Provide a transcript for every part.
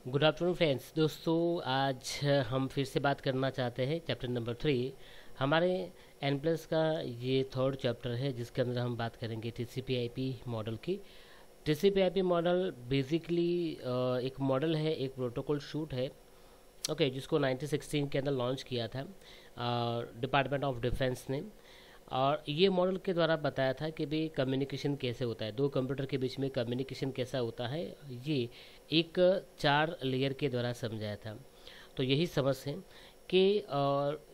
Good afternoon friends. दोस्तों, आज हम फिर से बात करना चाहते हैं चैप्टर नंबर 3। हमारे एन प्लस का ये थर्ड चैप्टर है जिसके अंदर हम बात करेंगे टीसीपी/आईपी मॉडल की। टीसीपी/आईपी मॉडल बेसिकली एक मॉडल है, एक प्रोटोकॉल शूट है, ओके, जिसको 1916 के अंदर लॉन्च किया था डिपार्टमेंट ऑफ डिफेंस ने। और ये मॉडल के द्वारा बताया था कि भाई कम्युनिकेशन कैसे होता है, दो कंप्यूटर के बीच में कम्युनिकेशन कैसा होता है, ये एक 4 लेयर के द्वारा समझाया था। तो यही समझ है कि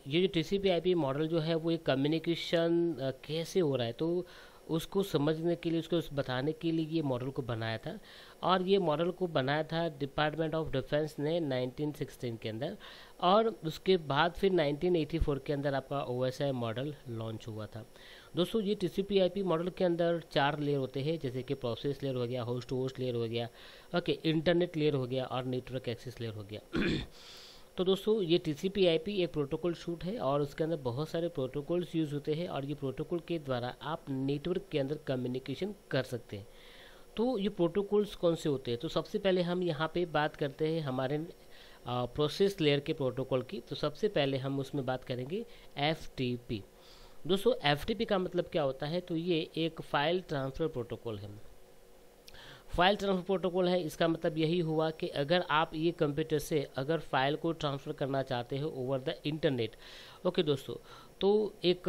ये जो टीसीपी/आईपी मॉडल जो है वो एक कम्युनिकेशन कैसे हो रहा है, तो उसको समझने के लिए, उसको बताने के लिए ये मॉडल को बनाया था। और ये मॉडल को बनाया था डिपार्टमेंट ऑफ डिफेंस ने 1916 के अंदर। और उसके बाद फिर 1984 के अंदर आपका ओएसआई मॉडल लॉन्च हुआ था। दोस्तों, ये टीसीपी/आईपी मॉडल के अंदर 4 लेयर होते हैं, जैसे कि प्रोसेस लेयर हो गया, होस्ट टू होस्ट लेयर हो गया, ओके, इंटरनेट लेयर हो गया और नेटवर्क एक्सेस लेयर हो गया। तो दोस्तों, ये टीसीपी/आईपी एक प्रोटोकॉल शूट है और उसके अंदर बहुत सारे प्रोटोकॉल्स यूज़ होते हैं और ये प्रोटोकॉल के द्वारा आप नेटवर्क के अंदर कम्युनिकेशन कर सकते हैं। तो ये प्रोटोकॉल्स कौन से होते हैं? तो सबसे पहले हम यहाँ पे बात करते हैं हमारे प्रोसेस लेयर के प्रोटोकॉल की। तो सबसे पहले हम उसमें बात करेंगे एफटीपी। दोस्तों, एफटीपी का मतलब क्या होता है? तो ये एक फाइल ट्रांसफ़र प्रोटोकॉल है। फाइल ट्रांसफ़र प्रोटोकॉल है, इसका मतलब यही हुआ कि अगर आप ये कंप्यूटर से अगर फाइल को ट्रांसफ़र करना चाहते हो ओवर द इंटरनेट, ओके दोस्तों, तो एक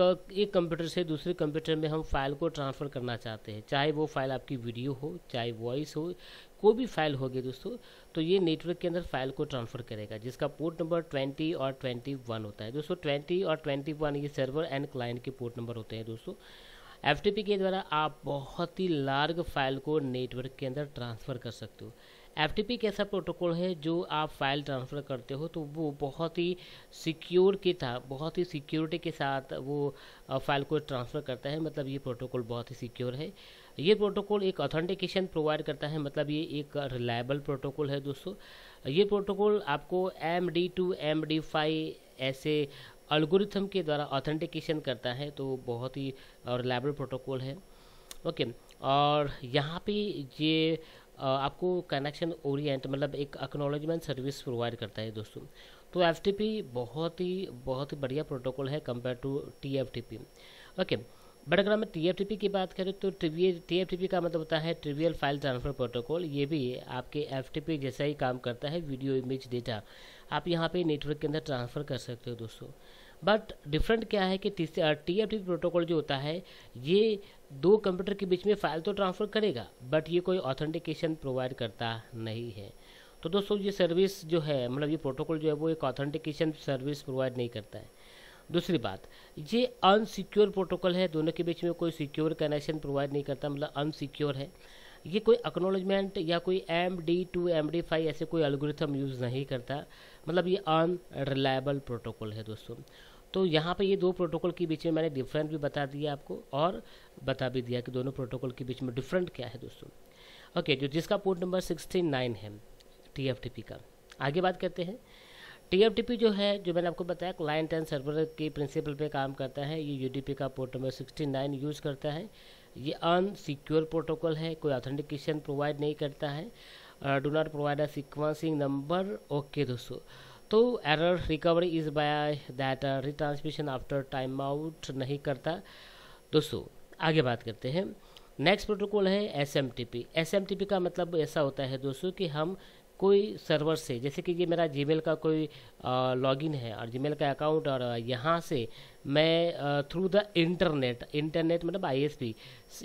कंप्यूटर से दूसरे कंप्यूटर में हम फाइल को ट्रांसफ़र करना चाहते हैं, चाहे वो फाइल आपकी वीडियो हो, चाहे वॉइस हो, कोई भी फाइल होगी दोस्तों, तो ये नेटवर्क के अंदर फाइल को ट्रांसफ़र करेगा, जिसका पोर्ट नंबर 20 और 21 होता है। दोस्तों, 20 और 21 ये सर्वर एंड क्लाइंट के पोर्ट नंबर होते हैं। दोस्तों, एफटीपी के द्वारा आप बहुत ही लार्ज फाइल को नेटवर्क के अंदर ट्रांसफ़र कर सकते हो। एफटीपी एक ऐसा प्रोटोकॉल है जो आप फाइल ट्रांसफ़र करते हो तो वो बहुत ही सिक्योर के था, बहुत ही सिक्योरिटी के साथ वो फाइल को ट्रांसफ़र करता है। मतलब ये प्रोटोकॉल बहुत ही सिक्योर है। ये प्रोटोकॉल एक ऑथेंटिकेशन प्रोवाइड करता है, मतलब ये एक रिलायबल प्रोटोकॉल है। दोस्तों, ये प्रोटोकॉल आपको MD2 MD5 ऐसे एल्गोरिथम के द्वारा ऑथेंटिकेशन करता है, तो बहुत ही रिलायबल प्रोटोकॉल है, ओके। और यहाँ पे ये आपको कनेक्शन ओरिएंट मतलब एक एक्नॉलेजमेंट सर्विस प्रोवाइड करता है दोस्तों। तो एफटीपी बहुत ही बढ़िया प्रोटोकॉल है compare to TFTP, okay. But अगर हम टीएफटीपी की बात करें तो टीएफटीपी का मतलब होता है ट्रिवियल फाइल ट्रांसफ़र प्रोटोकॉल। ये भी आपके एफटीपी जैसा ही काम करता है, वीडियो इमेज डेटा आप यहाँ पे नेटवर्क के अंदर ट्रांसफ़र कर सकते हो दोस्तों। बट डिफरेंट क्या है कि टीएफटीपी प्रोटोकॉल जो होता है ये दो कंप्यूटर के बीच में फ़ाइल तो ट्रांसफ़र करेगा, बट ये कोई ऑथेंटिकेशन प्रोवाइड करता नहीं है। तो दोस्तों, ये सर्विस जो है, मतलब ये प्रोटोकॉल जो है वो एक ऑथेंटिकेशन सर्विस प्रोवाइड नहीं करता है। दूसरी बात, ये अनसिक्योर प्रोटोकॉल है, दोनों के बीच में कोई सिक्योर कनेक्शन प्रोवाइड नहीं करता, मतलब अनसिक्योर है। ये कोई एक्नॉलेजमेंट या कोई MD2 MD5 ऐसे कोई एल्गोरिथम यूज़ नहीं करता, मतलब ये अनरिलायबल प्रोटोकॉल है दोस्तों। तो यहाँ पे ये दो प्रोटोकॉल के बीच में मैंने डिफरेंट भी बता दिया आपको और बता भी दिया कि दोनों प्रोटोकॉल के बीच में डिफरेंट क्या है दोस्तों, ओके। जो जिसका पोर्ट नंबर 69 है टीएफटीपी का। आगे बात करते हैं। टीएफटीपी जो है, जो मैंने आपको बताया, क्लाइंट एंड सर्वर के प्रिंसिपल पे काम करता है। ये यूडीपी का पोर्ट नंबर 69 यूज़ करता है। ये अनसिक्योर प्रोटोकॉल है, कोई ऑथेंटिकेशन प्रोवाइड नहीं करता है, do not provide a sequencing number, okay दोस्तों। तो error recovery is by that retransmission after time out नहीं करता दोस्तों। आगे बात करते हैं। नेक्स्ट प्रोटोकॉल है एसएमटीपी। एसएमटीपी का मतलब ऐसा होता है दोस्तों कि हम कोई सर्वर से, जैसे कि ये मेरा जीमेल का कोई लॉगिन है और जीमेल का अकाउंट, और यहाँ से मैं थ्रू द इंटरनेट मतलब आईएसपी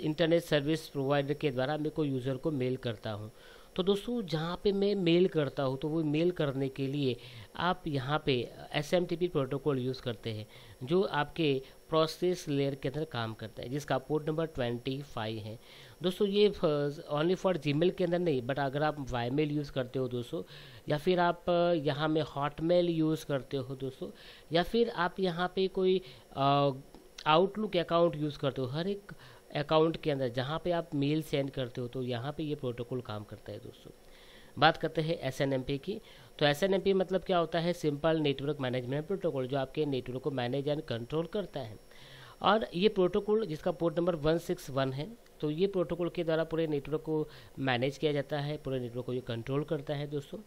इंटरनेट सर्विस प्रोवाइडर के द्वारा मैं कोई यूज़र को मेल करता हूँ। तो दोस्तों, जहाँ पे मैं मेल करता हूँ तो वो मेल करने के लिए आप यहाँ पे एसएमटीपी प्रोटोकॉल यूज़ करते हैं, जो आपके प्रोसेस लेयर के अंदर काम करता है, जिसका पोर्ट नंबर 25 है दोस्तों। ये ओनली फॉर जीमेल के अंदर नहीं, बट अगर आप वाईमेल यूज़ करते हो दोस्तों, या फिर आप यहाँ में हॉटमेल यूज़ करते हो दोस्तों, या फिर आप यहाँ पे कोई आउटलुक अकाउंट यूज़ करते हो, हर एक अकाउंट के अंदर जहाँ पे आप मेल सेंड करते हो, तो यहाँ पे ये प्रोटोकॉल काम करता है दोस्तों। बात करते हैं एसएनएमपी की। तो एसएनएमपी मतलब क्या होता है? सिंपल नेटवर्क मैनेजमेंट प्रोटोकॉल, जो आपके नेटवर्क को मैनेज एंड कंट्रोल करता है। और ये प्रोटोकॉल जिसका पोर्ट नंबर 161 है, तो ये प्रोटोकॉल के द्वारा पूरे नेटवर्क को मैनेज किया जाता है, पूरे नेटवर्क को ये कंट्रोल करता है दोस्तों।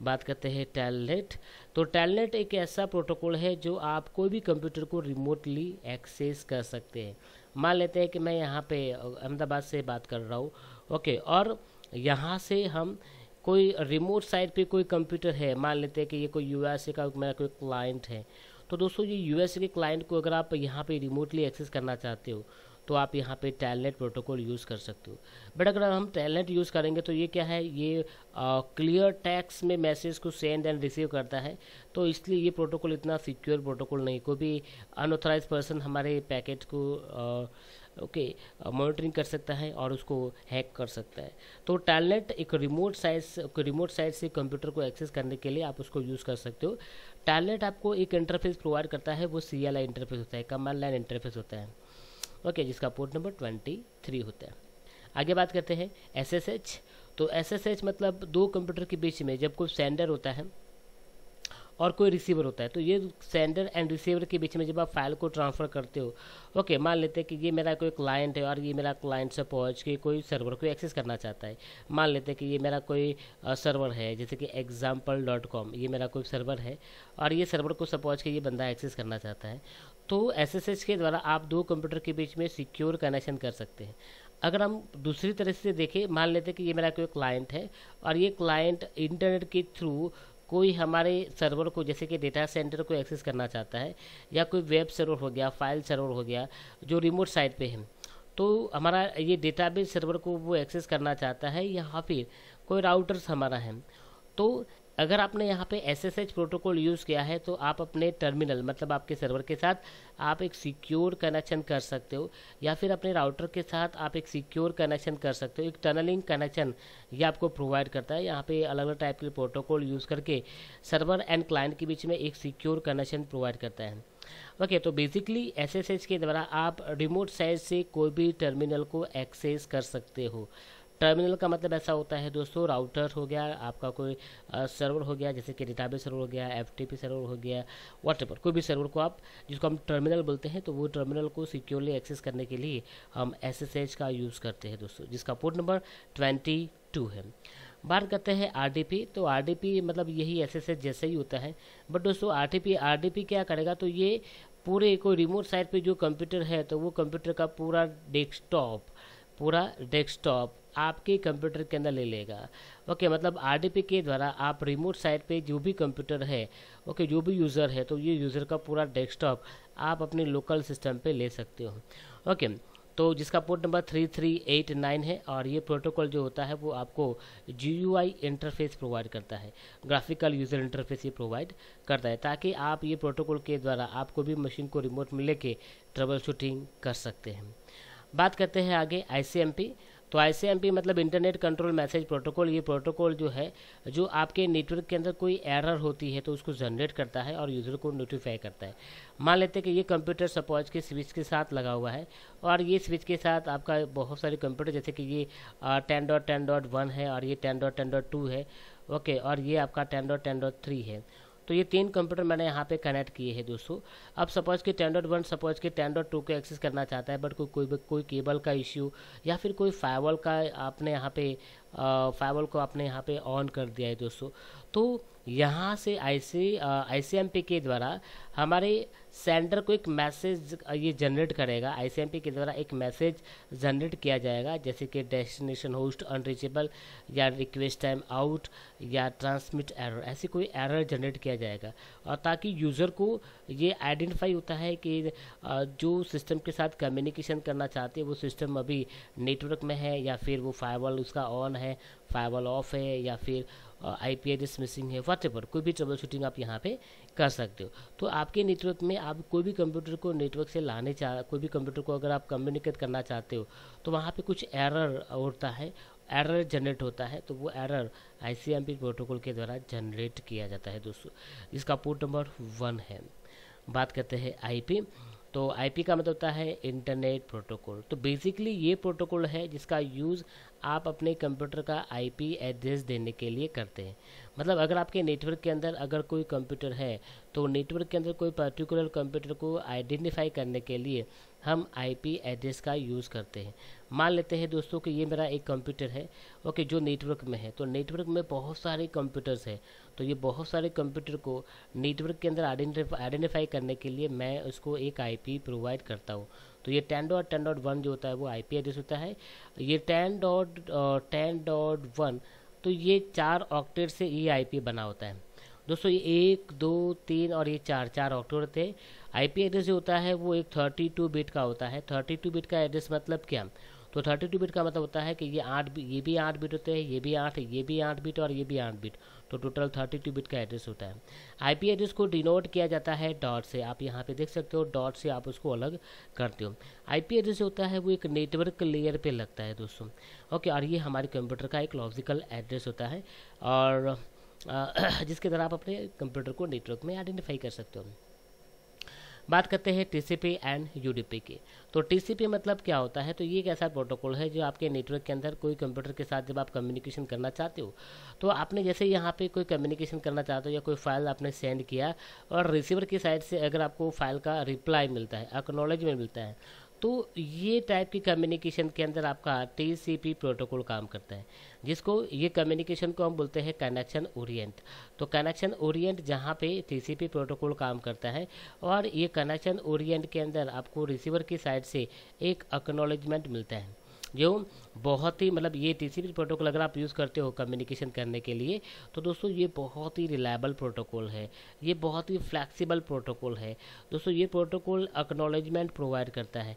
बात करते हैं टेलनेट। तो टेलनेट एक ऐसा प्रोटोकॉल है जो आप कोई भी कंप्यूटर को रिमोटली एक्सेस कर सकते हैं। मान लेते हैं कि मैं यहाँ पे अहमदाबाद से बात कर रहा हूँ, ओके, और यहाँ से हम कोई रिमोट साइट पे कोई कंप्यूटर है, मान लेते हैं कि ये कोई यूएसए का मेरा कोई क्लाइंट है। तो दोस्तों ये यूएसए के क्लाइंट को अगर आप यहाँ पे रिमोटली एक्सेस करना चाहते हो तो आप यहाँ पे टेलनेट प्रोटोकॉल यूज़ कर सकते हो। बट अगर हम टेलनेट यूज़ करेंगे तो ये क्या है, ये क्लियर टेक्स्ट में मैसेज को सेंड एंड रिसीव करता है। तो इसलिए ये प्रोटोकॉल इतना सिक्योर प्रोटोकॉल नहीं, कोई भी अनऑथराइज पर्सन हमारे पैकेट को मॉनिटरिंग कर सकता है और उसको हैक कर सकता है। तो टेलनेट एक रिमोट साइट से कंप्यूटर को एक्सेस करने के लिए आप उसको यूज़ कर सकते हो। टेलनेट आपको एक इंटरफेस प्रोवाइड करता है, वो CLI इंटरफेस होता है, कमांड लाइन इंटरफेस होता है, ओके, जिसका पोर्ट नंबर 23 होता है। आगे बात करते हैं SSH। तो SSH मतलब दो कंप्यूटर के बीच में जब कोई सेंडर होता है और कोई रिसीवर होता है, तो ये सेंडर एंड रिसीवर के बीच में जब आप फाइल को ट्रांसफ़र करते हो, ओके, मान लेते हैं कि ये मेरा कोई क्लाइंट है और ये मेरा क्लाइंट से पहुंच के कोई सर्वर को एक्सेस करना चाहता है। मान लेते हैं कि ये मेरा कोई सर्वर है, जैसे कि example.com, ये मेरा कोई सर्वर है और ये सर्वर को पहुंच के ये बंदा एक्सेस करना चाहता है। तो SSH के द्वारा आप दो कंप्यूटर के बीच में सिक्योर कनेक्शन कर सकते हैं। अगर हम दूसरी तरह से देखें, मान लेते हैं कि ये मेरा कोई क्लाइंट है और ये क्लाइंट इंटरनेट के थ्रू कोई हमारे सर्वर को, जैसे कि डेटा सेंटर को एक्सेस करना चाहता है या कोई वेब सर्वर हो गया, फाइल सर्वर हो गया जो रिमोट साइट पे है, तो हमारा ये डेटाबेस सर्वर को वो एक्सेस करना चाहता है, या फिर कोई राउटर्स हमारा है। तो अगर आपने यहाँ पे SSH प्रोटोकॉल यूज़ किया है तो आप अपने टर्मिनल मतलब आपके सर्वर के साथ आप एक सिक्योर कनेक्शन कर सकते हो, या फिर अपने राउटर के साथ आप एक सिक्योर कनेक्शन कर सकते हो। एक टनलिंग कनेक्शन ये आपको प्रोवाइड करता है। यहाँ पे अलग अलग टाइप के प्रोटोकॉल यूज़ करके सर्वर एंड क्लाइंट के बीच में एक सिक्योर कनेक्शन प्रोवाइड करता है। ओके, तो बेसिकली SSH के द्वारा आप रिमोट साइट से कोई भी टर्मिनल को एक्सेस कर सकते हो। टर्मिनल का मतलब ऐसा होता है दोस्तों, राउटर हो गया, आपका कोई सर्वर हो गया, जैसे कि डेटाबेस सर्वर हो गया, FTP सर्वर हो गया, व्हाटएवर, कोई भी सर्वर को आप जिसको हम टर्मिनल बोलते हैं, तो वो टर्मिनल को सिक्योरली एक्सेस करने के लिए हम SSH का यूज़ करते हैं दोस्तों, जिसका पोर्ट नंबर 22 है। बात करते हैं RDP। तो RDP मतलब यही SSH जैसा ही होता है, बट दोस्तों RDP क्या करेगा, तो ये पूरे कोई रिमोट साइट पे जो कंप्यूटर है तो वो कंप्यूटर का पूरा डेस्कटॉप आपके कंप्यूटर के अंदर ले लेगा। ओके, मतलब RDP के द्वारा आप रिमोट साइट पे जो भी कंप्यूटर है, ओके, जो भी यूज़र है, तो ये यूज़र का पूरा डेस्कटॉप आप अपने लोकल सिस्टम पे ले सकते हो। ओके, तो जिसका पोर्ट नंबर 3389 है, और ये प्रोटोकॉल जो होता है वो आपको GUI इंटरफेस प्रोवाइड करता है, ग्राफिकल यूज़र इंटरफेस ये प्रोवाइड करता है, ताकि आप ये प्रोटोकॉल के द्वारा आप कोई भी मशीन को रिमोट में लेके ट्रबल शूटिंग कर सकते हैं। बात करते हैं आगे ICMP। तो ICMP मतलब इंटरनेट कंट्रोल मैसेज प्रोटोकॉल। ये प्रोटोकॉल जो है, जो आपके नेटवर्क के अंदर कोई एरर होती है तो उसको जनरेट करता है और यूज़र को नोटिफाई करता है। मान लेते हैं कि ये कंप्यूटर सपोज के स्विच के साथ लगा हुआ है और ये स्विच के साथ आपका बहुत सारे कंप्यूटर, जैसे कि ये 10.10.1 है और ये 10.10.2 है, ओके, और ये आपका 10.10.3 है। तो ये तीन कंप्यूटर मैंने यहाँ पे कनेक्ट किए हैं दोस्तों। अब सपोज कि 10.1 सपोज कि 10.2 को एक्सेस करना चाहता है, बट कोई केबल का इश्यू या फिर कोई फायरवॉल का आपने यहाँ पे फायरवॉल को आपने यहाँ पे ऑन कर दिया है दोस्तों, तो यहाँ से ICMP के द्वारा हमारे सेंडर को एक मैसेज ये जनरेट करेगा। ICMP के द्वारा एक मैसेज जनरेट किया जाएगा, जैसे कि डेस्टिनेशन होस्ट अनरीचेबल या रिक्वेस्ट टाइम आउट या ट्रांसमिट एरर, ऐसी कोई एरर जनरेट किया जाएगा, और ताकि यूज़र को ये आइडेंटिफाई होता है कि जो सिस्टम के साथ कम्युनिकेशन करना चाहते हैं वो सिस्टम अभी नेटवर्क में है, या फिर वो फायरवॉल उसका ऑन है, फायरवॉल ऑफ है, या फिर IP एड्रेस मिसिंग है, व्हाटएवर, कोई भी ट्रबल शूटिंग आप यहाँ पे कर सकते हो। तो आपके नेटवर्क में आप कोई भी कंप्यूटर को नेटवर्क से कोई भी कंप्यूटर को अगर आप कम्युनिकेट करना चाहते हो तो वहाँ पे कुछ एरर होता है, एरर जनरेट होता है, तो वो एरर ICMP प्रोटोकॉल के द्वारा जनरेट किया जाता है दोस्तों, जिसका पोर्ट नंबर 1 है। बात करते हैं IP। तो IP का मतलब होता है इंटरनेट प्रोटोकॉल। तो बेसिकली ये प्रोटोकॉल है जिसका यूज़ आप अपने कंप्यूटर का IP एड्रेस देने के लिए करते हैं। मतलब अगर आपके नेटवर्क के अंदर अगर कोई कंप्यूटर है तो नेटवर्क के अंदर कोई पर्टिकुलर कंप्यूटर को आइडेंटिफाई करने के लिए हम आईपी एड्रेस का यूज़ करते हैं। मान लेते हैं दोस्तों कि ये मेरा एक कंप्यूटर है, ओके, जो नेटवर्क में है। तो नेटवर्क में बहुत सारे कंप्यूटर्स हैं, तो ये बहुत सारे कंप्यूटर को नेटवर्क के अंदर आइडेंटिफाई करने के लिए मैं उसको एक आईपी प्रोवाइड करता हूँ। तो ये 10.10.1 जो होता है वो आईपी एड्रेस होता है। ये 10.10.1, तो ये 4 ऑक्टेट से ये आईपी बना होता है दोस्तों। ये 1 2 3 और ये 4 ऑक्टेट होते हैं। आईपी एड्रेस जो होता है वो एक 32 बिट का होता है। 32 बिट का एड्रेस मतलब क्या? तो 32 बिट का मतलब होता है कि ये भी 8 बिट होते हैं, ये भी 8, ये भी 8 बिट और ये भी 8 बिट, तो टोटल 32 बिट का एड्रेस होता है। आईपी एड्रेस को डिनोट किया जाता है डॉट से। आप यहाँ पे देख सकते हो, डॉट से आप उसको अलग करते हो। आईपी एड्रेस जो होता है वो एक नेटवर्क लेयर पे लगता है दोस्तों, ओके। और ये हमारे कंप्यूटर का एक लॉजिकल एड्रेस होता है, और जिसके द्वारा आप अपने कंप्यूटर को नेटवर्क में आइडेंटिफाई कर सकते हो। बात करते हैं टीसीपी एंड यूडीपी की। तो टीसीपी मतलब क्या होता है? तो ये एक ऐसा प्रोटोकॉल है जो आपके नेटवर्क के अंदर कोई कंप्यूटर के साथ जब आप कम्युनिकेशन करना चाहते हो, तो आपने जैसे यहाँ पे कोई कम्युनिकेशन करना चाहते हो या कोई फाइल आपने सेंड किया और रिसीवर की साइड से अगर आपको फाइल का रिप्लाई मिलता है, एक्नॉलेजमेंट मिलता है, तो ये टाइप की कम्युनिकेशन के अंदर आपका टीसीपी प्रोटोकॉल काम करता है, जिसको ये कम्युनिकेशन को हम बोलते हैं कनेक्शन ओरिएंट। तो कनेक्शन ओरिएंट जहाँ पे टीसीपी प्रोटोकॉल काम करता है, और ये कनेक्शन ओरिएंट के अंदर आपको रिसीवर की साइड से एक एक्नॉलेजमेंट मिलता है, जो बहुत ही मतलब ये टीसीपी प्रोटोकॉल अगर आप यूज़ करते हो कम्युनिकेशन करने के लिए, तो दोस्तों ये बहुत ही रिलायबल प्रोटोकॉल है, ये बहुत ही फ्लैक्सिबल प्रोटोकॉल है दोस्तों। ये प्रोटोकॉल एक्नॉलेजमेंट प्रोवाइड करता है।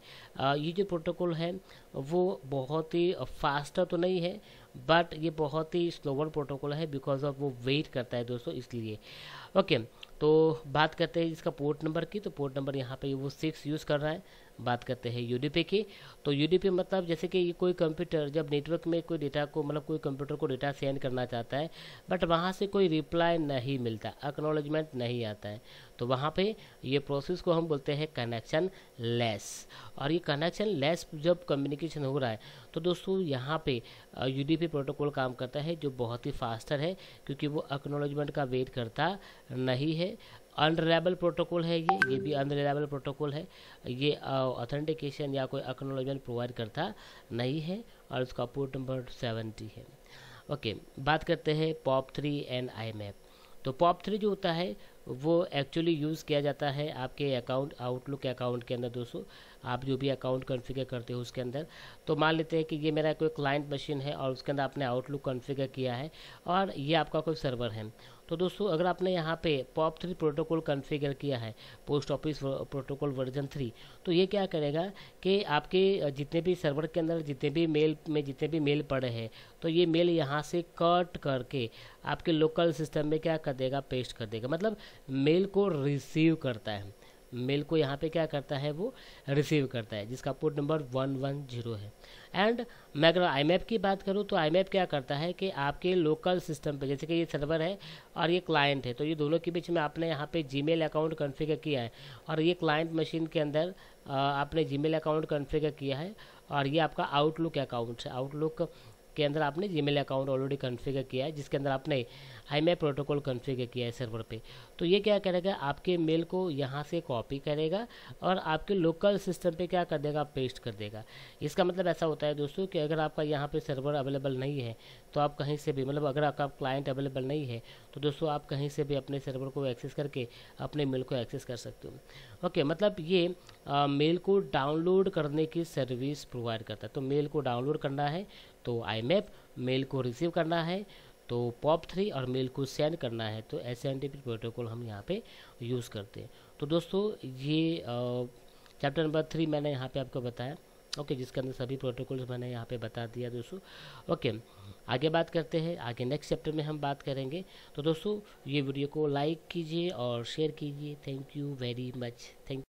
ये जो प्रोटोकॉल है वो बहुत ही फास्टर तो नहीं है, बट ये बहुत ही स्लोवर प्रोटोकॉल है, बिकॉज ऑफ वो वेट करता है दोस्तों, इसलिए। ओके, तो बात करते हैं इसका पोर्ट नंबर की। तो पोर्ट नंबर यहाँ पे वो 6 यूज़ कर रहा है। बात करते हैं यूडीपी की। तो यूडीपी मतलब जैसे कि ये कोई कंप्यूटर जब नेटवर्क में कोई डेटा को मतलब कोई कंप्यूटर को डेटा सेंड करना चाहता है, बट वहाँ से कोई रिप्लाई नहीं मिलता, एक्नॉलेजमेंट नहीं आता है, तो वहाँ पे ये प्रोसेस को हम बोलते हैं कनेक्शन लेस। और ये कनेक्शन लेस जब कम्युनिकेशन हो रहा है, तो दोस्तों यहाँ पे यूडीपी प्रोटोकॉल काम करता है, जो बहुत ही फास्टर है, क्योंकि वो एक्नॉलेजमेंट का वेट करता नहीं है। अनरिलायबल प्रोटोकॉल है ये भी अनरिलायबल प्रोटोकॉल है। ये ऑथेंटिकेशन या कोई एक्नॉलेजमेंट प्रोवाइड करता नहीं है, और उसका पोर्ट नंबर 70 है। ओके, बात करते हैं POP3 एंड IMAP। तो POP3 जो होता है वो एक्चुअली यूज़ किया जाता है आपके अकाउंट, आउटलुक अकाउंट के अंदर दोस्तों। आप जो भी अकाउंट कॉन्फ़िगर करते हो उसके अंदर, तो मान लेते हैं कि ये मेरा कोई क्लाइंट मशीन है और उसके अंदर आपने आउटलुक कॉन्फ़िगर किया है, और ये आपका कोई सर्वर है। तो दोस्तों अगर आपने यहाँ पे POP3 प्रोटोकॉल कॉन्फ़िगर किया है, पोस्ट ऑफिस प्रोटोकॉल वर्जन 3, तो ये क्या करेगा कि आपके जितने भी सर्वर के अंदर जितने भी मेल पड़े हैं, तो ये मेल यहाँ से कट करके आपके लोकल सिस्टम में क्या कर देगा, पेस्ट कर देगा। मतलब मेल को रिसीव करता है, मेल को यहाँ पे क्या करता है, वो रिसीव करता है, जिसका पोर्ट नंबर 110 है। एंड मैं अगर IMAP की बात करूँ, तो IMAP क्या करता है कि आपके लोकल सिस्टम पे, जैसे कि ये सर्वर है और ये क्लाइंट है, तो ये दोनों के बीच में आपने यहाँ पे जीमेल अकाउंट कॉन्फ़िगर किया है, और ये क्लाइंट मशीन के अंदर आपने जीमेल अकाउंट कॉन्फ़िगर किया है, और ये आपका आउटलुक अकाउंट है। आउटलुक के अंदर आपने जीमेल अकाउंट ऑलरेडी कॉन्फ़िगर किया है, जिसके अंदर आपने IMAP प्रोटोकॉल कॉन्फ़िगर किया है सर्वर पे। तो ये क्या करेगा, आपके मेल को यहाँ से कॉपी करेगा और आपके लोकल सिस्टम पे क्या कर देगा, पेस्ट कर देगा। इसका मतलब ऐसा होता है दोस्तों कि अगर आपका यहाँ पे सर्वर अवेलेबल नहीं है, तो आप कहीं से भी, मतलब अगर आपका क्लाइंट अवेलेबल नहीं है, तो दोस्तों आप कहीं से भी अपने सर्वर को एक्सेस करके अपने मेल को एक्सेस कर सकते हो। ओके, मतलब ये मेल को डाउनलोड करने की सर्विस प्रोवाइड करता है। तो मेल को डाउनलोड करना है तो IMAP, मेल को रिसीव करना है तो POP3, और मेल को सेंड करना है तो SMTP प्रोटोकॉल हम यहाँ पे यूज़ करते हैं। तो दोस्तों ये चैप्टर नंबर 3 मैंने यहाँ पे आपको बताया, ओके, जिसके अंदर सभी प्रोटोकॉल्स मैंने यहाँ पे बता दिया दोस्तों। ओके, आगे बात करते हैं, आगे नेक्स्ट चैप्टर में हम बात करेंगे। तो दोस्तों ये वीडियो को लाइक कीजिए और शेयर कीजिए। Thank you very much. Thank